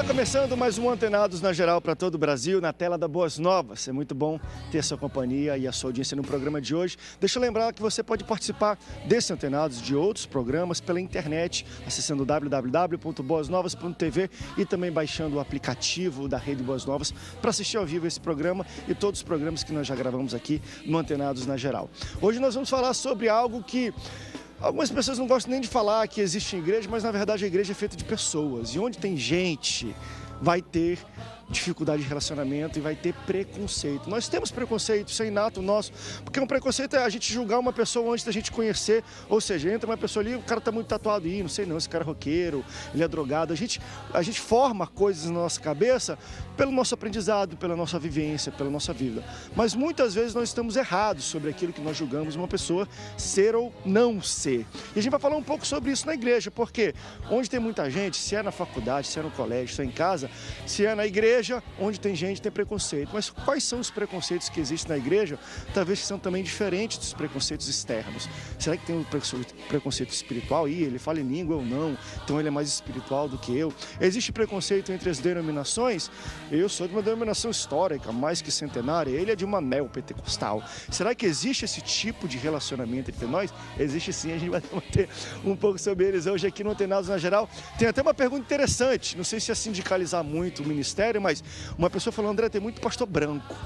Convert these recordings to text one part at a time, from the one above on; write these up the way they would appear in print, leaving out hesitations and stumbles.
Está começando mais um Antenados na Geral para todo o Brasil, na tela da Boas Novas. É muito bom ter a sua companhia e a sua audiência no programa de hoje. Deixa eu lembrar que você pode participar desse Antenados, de outros programas, pela internet, acessando www.boasnovas.tv e também baixando o aplicativo da Rede Boas Novas para assistir ao vivo esse programa e todos os programas que nós já gravamos aqui no Antenados na Geral. Hoje nós vamos falar sobre algo que algumas pessoas não gostam nem de falar que existe igreja, mas na verdade a igreja é feita de pessoas. E onde tem gente, vai ter dificuldade de relacionamento e vai ter preconceito. Nós temos preconceito, isso é inato nosso, porque um preconceito é a gente julgar uma pessoa antes da gente conhecer, ou seja, entra uma pessoa ali, o cara tá muito tatuado, não sei não, esse cara é roqueiro, ele é drogado, a gente forma coisas na nossa cabeça pelo nosso aprendizado, pela nossa vivência, pela nossa vida, mas muitas vezes nós estamos errados sobre aquilo que nós julgamos uma pessoa ser ou não ser, e a gente vai falar um pouco sobre isso na igreja, porque onde tem muita gente, se é na faculdade, se é no colégio, se é em casa, se é na igreja, onde tem gente, tem preconceito. Mas quais são os preconceitos que existem na igreja? Talvez que são também diferentes dos preconceitos externos. Será que tem um preconceito espiritual? Ele fala em língua ou não? Então ele é mais espiritual do que eu? Existe preconceito entre as denominações? Eu sou de uma denominação histórica, mais que centenária. Ele é de uma neopentecostal. Será que existe esse tipo de relacionamento entre nós? Existe sim, a gente vai debater um pouco sobre eles hoje aqui no Antenados na Geral. Tem até uma pergunta interessante, não sei se é sindicalizar muito o ministério, mas uma pessoa falou: André, tem muito pastor branco.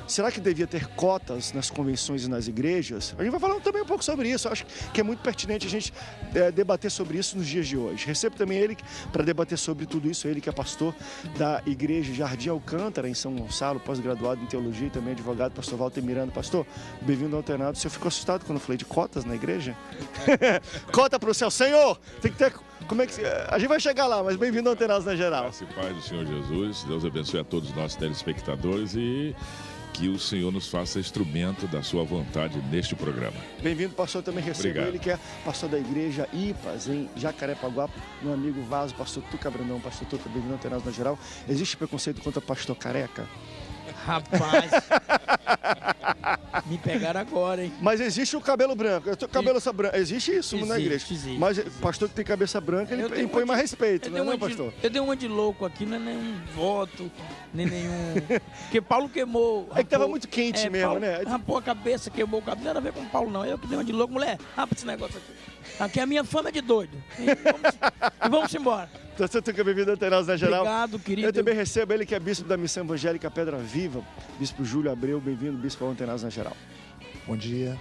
Será que devia ter cotas nas convenções e nas igrejas? A gente vai falar também um pouco sobre isso. Eu acho que é muito pertinente a gente debater sobre isso nos dias de hoje. Recebo também ele para debater sobre tudo isso. Ele que é pastor da Igreja Jardim Alcântara, em São Gonçalo, pós-graduado em teologia e também advogado, pastor Walter Miranda. Pastor, bem-vindo ao Antenado. O senhor ficou assustado quando eu falei de cotas na igreja? Cota para o céu. Senhor, tem que ter... Como é que... A gente vai chegar lá, mas bem-vindo ao Antenados na Geral. Graça e paz do Senhor Jesus. Deus abençoe a todos os nossos telespectadores e que o Senhor nos faça instrumento da sua vontade neste programa. Bem-vindo, pastor. Também recebo Obrigado. Ele que é pastor da igreja IPAS, em Jacarepaguá, meu amigo Vaso, pastor Tuca Brandão. Pastor Tuca, bem-vindo ao Antenados na Geral. Existe preconceito contra pastor careca? Rapaz, me pegaram agora, hein? Mas existe o cabelo branco. Eu tô cabeça branca. Existe isso na igreja. Mas pastor que tem cabeça branca, ele impõe mais respeito, não é, pastor? Eu dei uma de louco aqui, não é nenhum voto, nem nenhum... Porque Paulo queimou... É que tava muito quente mesmo, Paulo né? Rampou a cabeça, queimou o cabelo, não era a ver com Paulo, não. Eu que dei uma de louco. Mulher, rapa esse negócio aqui. Aqui a minha fama é de doido. E vamos embora. Então, você tem que bem-vindo ao Antenados na Geral. Obrigado, querido. Eu também recebo ele que é bispo da Missão Evangélica Pedra Viva, bispo Júlio Abreu. Bem-vindo, bispo ao Antenados na Geral. Bom dia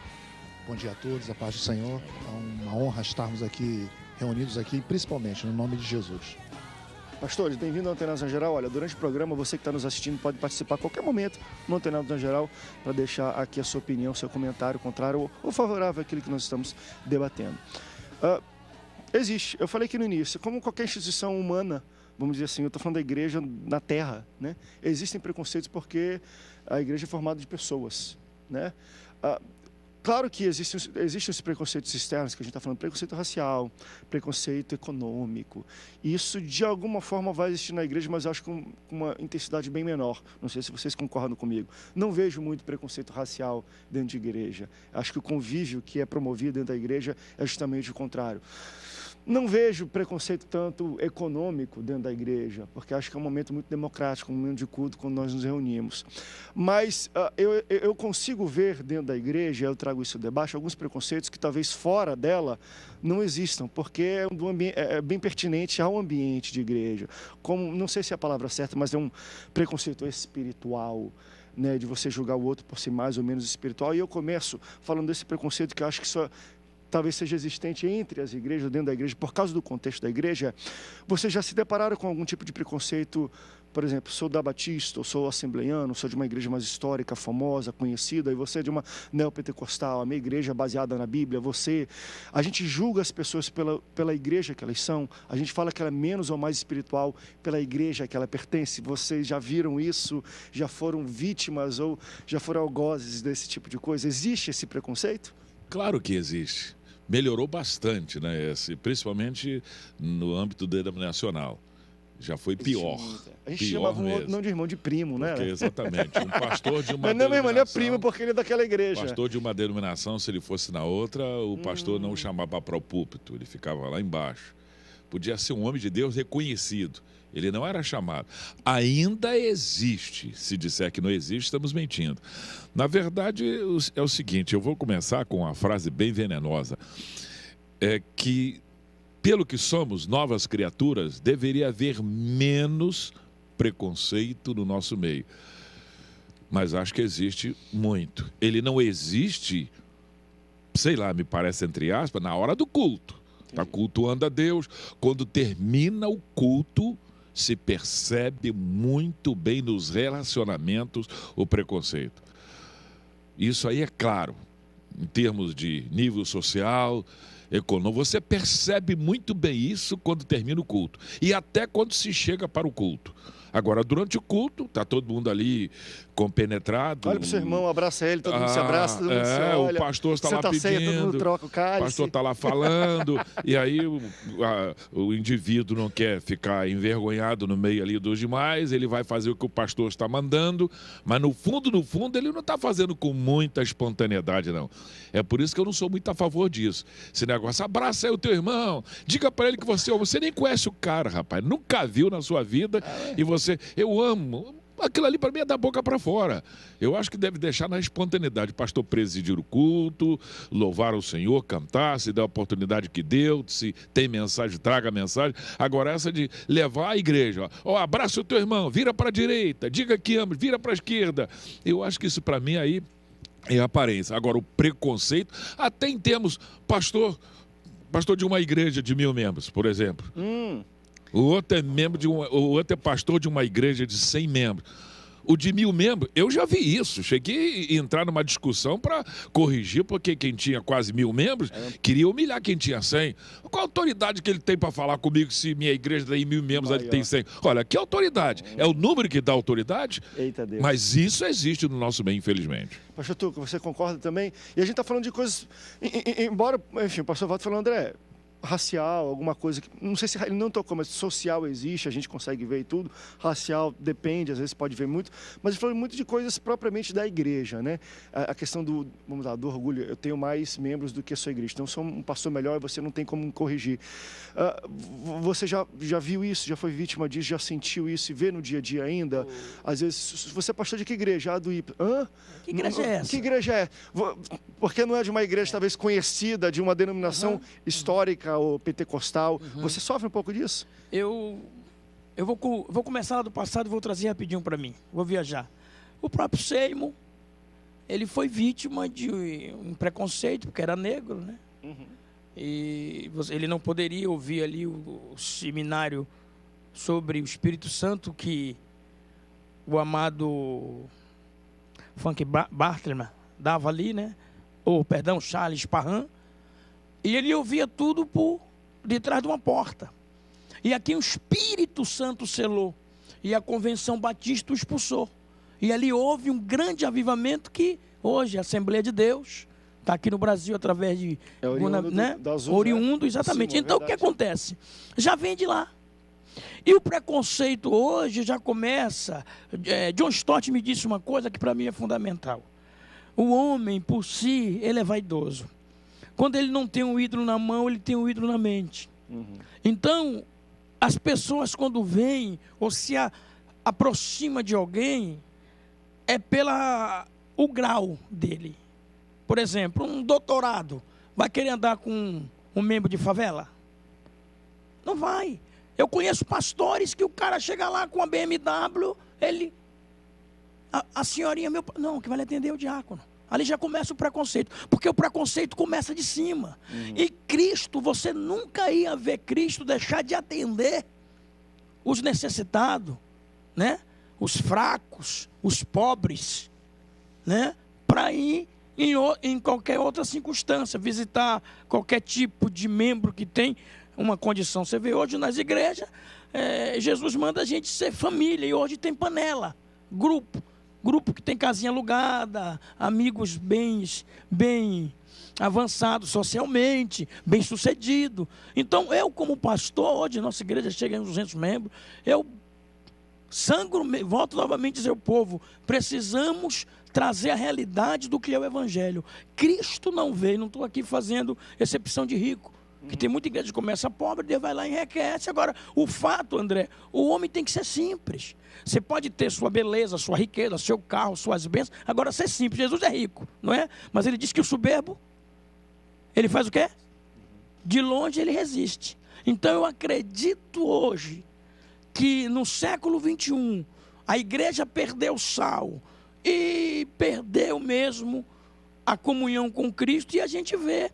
a todos, a paz do Senhor. É uma honra estarmos aqui, reunidos aqui, principalmente no nome de Jesus. Pastores, bem-vindo ao Antenados na Geral. Olha, durante o programa, você que está nos assistindo pode participar a qualquer momento no Antenados na Geral para deixar aqui a sua opinião, seu comentário contrário ou favorável àquilo que nós estamos debatendo. Existe, eu falei aqui no início, como qualquer instituição humana, vamos dizer assim, eu estou falando da igreja na terra, né? Existem preconceitos porque a igreja é formada de pessoas, né? Claro que existem os preconceitos externos, que a gente está falando, preconceito racial, preconceito econômico. Isso, de alguma forma, vai existir na igreja, mas eu acho com uma intensidade bem menor. Não sei se vocês concordam comigo. Não vejo muito preconceito racial dentro de igreja. Acho que o convívio que é promovido dentro da igreja é justamente o contrário. Não vejo preconceito tanto econômico dentro da igreja, porque acho que é um momento muito democrático, um momento de culto, quando nós nos reunimos. Mas eu consigo ver dentro da igreja, eu trago isso debaixo, alguns preconceitos que talvez fora dela não existam, porque é bem pertinente ao ambiente de igreja. Como, não sei se é a palavra certa, mas é um preconceito espiritual, né, de você julgar o outro por ser mais ou menos espiritual. E eu começo falando desse preconceito que eu acho que só talvez seja existente entre as igrejas, dentro da igreja, por causa do contexto da igreja. Vocês já se depararam com algum tipo de preconceito? Por exemplo, sou da Batista, ou sou assembleiano, sou de uma igreja mais histórica, famosa, conhecida, e você é de uma neopentecostal, a minha igreja é baseada na Bíblia, a gente julga as pessoas pela igreja que elas são, a gente fala que ela é menos ou mais espiritual pela igreja que ela pertence. Vocês já viram isso? Já foram vítimas ou já foram algozes desse tipo de coisa? Existe esse preconceito? Claro que existe. Melhorou bastante, né? Principalmente no âmbito denominacional. Já foi pior. A gente chamava um outro, não de irmão, de primo, né? Porque, exatamente. Um pastor de uma Mas não, meu irmão, ele é primo porque ele é daquela igreja. Pastor de uma denominação, se ele fosse na outra, o pastor não o chamava para o púlpito, ele ficava lá embaixo. podia ser um homem de Deus reconhecido. Ele não era chamado. Ainda existe. Se disser que não existe, estamos mentindo. Na verdade, é o seguinte, eu vou começar com uma frase bem venenosa. É que, pelo que somos novas criaturas, deveria haver menos preconceito no nosso meio. Mas acho que existe muito. Ele não existe, sei lá, me parece entre aspas, na hora do culto. Está cultuando a Deus. Quando termina o culto, se percebe muito bem nos relacionamentos o preconceito. Isso aí é claro, em termos de nível social, econômico. Você percebe muito bem isso quando termina o culto. E até quando se chega para o culto. Agora, durante o culto, está todo mundo ali compenetrado. Olha para o seu irmão, abraça ele, todo mundo se abraça, todo mundo se olha. O pastor está lá pedindo, ceia, todo mundo troca o cálice. o pastor está lá falando, e aí o indivíduo não quer ficar envergonhado no meio ali dos demais, ele vai fazer o que o pastor está mandando, mas no fundo, ele não está fazendo com muita espontaneidade, não. É por isso que eu não sou muito a favor disso. Esse negócio, abraça aí o teu irmão, diga para ele que você nem conhece o cara, rapaz, nunca viu na sua vida, e eu amo. Aquilo ali para mim é da boca para fora. Eu acho que deve deixar na espontaneidade. O pastor presidir o culto, louvar o Senhor, cantar, se der a oportunidade que deu, se tem mensagem, traga a mensagem. Agora essa de levar a igreja, abraça o teu irmão, vira para a direita, diga que ama, vira para a esquerda. Eu acho que isso para mim aí é aparência. Agora o preconceito, até em termos, pastor de uma igreja de 1000 membros, por exemplo. O outro é pastor de uma igreja de 100 membros. O de 1000 membros, eu já vi isso. Cheguei a entrar numa discussão para corrigir, porque quem tinha quase 1000 membros queria humilhar quem tinha 100. Qual a autoridade que ele tem para falar comigo se minha igreja tem 1000 membros, ele tem 100? Olha, que autoridade? É o número que dá autoridade? Eita Deus. Mas isso existe no nosso meio, infelizmente. Pastor Tuco, você concorda também? E a gente está falando de coisas, embora, enfim, o pastor Walter falou, André, racial, alguma coisa que, não sei se ele não tocou, mas social existe, a gente consegue ver e tudo, racial depende, às vezes pode ver muito, mas ele falou muito de coisas propriamente da igreja, né? A questão do orgulho, eu tenho mais membros do que a sua igreja, então eu sou um pastor melhor e você não tem como corrigir. Você já viu isso, já foi vítima disso, já sentiu isso e vê no dia a dia ainda? Às vezes, você é pastor de que igreja? Do IP. Que igreja é essa? Que igreja é? Porque não é de uma igreja talvez conhecida, de uma denominação histórica ou pentecostal. Você sofre um pouco disso? Eu vou começar lá do passado e vou trazer rapidinho para mim. Vou viajar. O próprio Seymour, ele foi vítima de um preconceito, porque era negro, né? E ele não poderia ouvir ali o seminário sobre o Espírito Santo que o amado Frank Bartleman dava ali, né? Charles Parham. E ele ouvia tudo por detrás de uma porta. E aqui o Espírito Santo selou. E a Convenção Batista o expulsou. E ali houve um grande avivamento que hoje a Assembleia de Deus está aqui no Brasil através de... oriundo, exatamente. Sim, então o que acontece? Já vem de lá. E o preconceito hoje já começa... John Stott me disse uma coisa que para mim é fundamental. O homem, por si, ele é vaidoso. Quando ele não tem um ídolo na mão, ele tem um ídolo na mente. Então, as pessoas quando vêm ou se aproxima de alguém, é o grau dele. Por exemplo, um doutorado vai querer andar com um membro de favela? Não vai. Eu conheço pastores que o cara chega lá com a BMW, a senhorinha, não, que vai lhe atender é o diácono. Ali já começa o preconceito, porque o preconceito começa de cima. E Cristo, você nunca ia ver Cristo deixar de atender os necessitados, né? Os fracos, os pobres, né? Para ir em qualquer outra circunstância, visitar qualquer tipo de membro que tem uma condição. Você vê hoje nas igrejas, Jesus manda a gente ser família, e hoje tem panela, grupo que tem casinha alugada, amigos bem avançados socialmente, bem sucedido. Então, eu como pastor, hoje nossa igreja chega em 200 membros, eu volto novamente a dizer ao povo, precisamos trazer a realidade do que é o Evangelho. Cristo não veio, não estou aqui fazendo excepção de rico, Porque tem muita igreja que começa pobre, Deus vai lá e enriquece. Agora, o fato, André, o homem tem que ser simples. Você pode ter sua beleza, sua riqueza, seu carro, suas bênçãos. Agora, ser simples. Jesus é rico, não é? Mas ele diz que o soberbo, ele faz o quê? De longe ele resiste. Então, eu acredito hoje que no século 21, a igreja perdeu o sal e perdeu mesmo a comunhão com Cristo, e a gente vê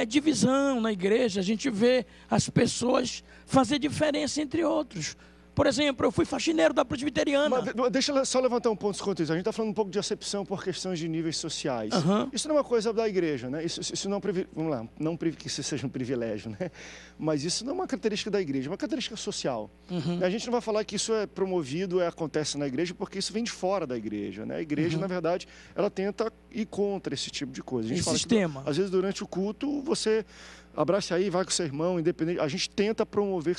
divisão na igreja, a gente vê as pessoas fazer diferença entre outros. Por exemplo, eu fui faxineiro da presbiteriana. Mas deixa eu só levantar um ponto quanto isso. A gente está falando um pouco de acepção por questões de níveis sociais. Isso não é uma coisa da igreja, né? Isso não, vamos lá, não que isso seja um privilégio, né? Mas isso não é uma característica da igreja, é uma característica social. A gente não vai falar que isso é promovido, acontece na igreja, porque isso vem de fora da igreja, né? A igreja, na verdade, ela tenta ir contra esse tipo de coisa. A gente fala sistema. Que, às vezes, durante o culto, você abraça aí, vai com seu irmão, independente. A gente tenta promover,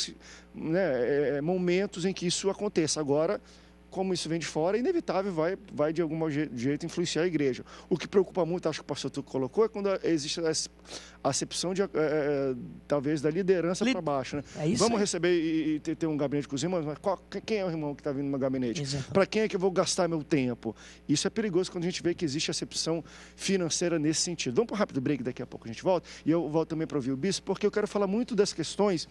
né, momentos em que isso aconteça. Agora, como isso vem de fora, é inevitável, vai de algum jeito influenciar a igreja. O que preocupa muito, acho que o pastor Tuco colocou, é quando existe a acepção de, talvez, da liderança para baixo. Né? Vamos receber e ter um gabinete com os irmãos, mas quem é o irmão que está vindo no meu gabinete? Para quem é que eu vou gastar meu tempo? Isso é perigoso quando a gente vê que existe acepção financeira nesse sentido. Vamos para um rápido break, daqui a pouco a gente volta. E eu volto também para ouvir o bispo, porque eu quero falar muito dessas questões.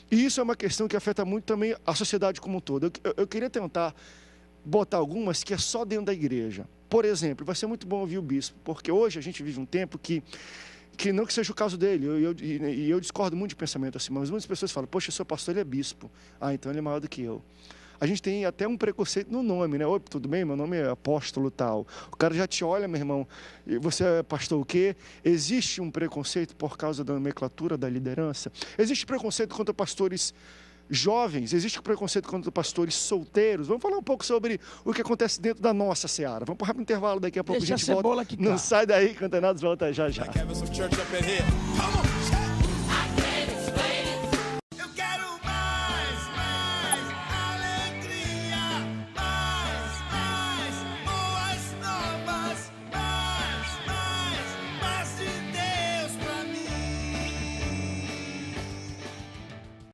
E isso é uma questão que afeta muito também a sociedade como um todo. Eu queria tentar botar algumas que é só dentro da igreja. Por exemplo, vai ser muito bom ouvir o bispo, porque hoje a gente vive um tempo que não que seja o caso dele, e eu discordo muito de pensamento assim, mas muitas pessoas falam, poxa, seu pastor ele é bispo, então ele é maior do que eu. A gente tem até um preconceito no nome, né? Oi, tudo bem? Meu nome é apóstolo tal. O cara já te olha, meu irmão, você é pastor o quê? Existe um preconceito por causa da nomenclatura da liderança? Existe preconceito contra pastores jovens? Existe preconceito contra pastores solteiros? Vamos falar um pouco sobre o que acontece dentro da nossa seara. Vamos para um rápido intervalo, daqui a pouco a gente volta. Não sai daí, Cantenados volta já já.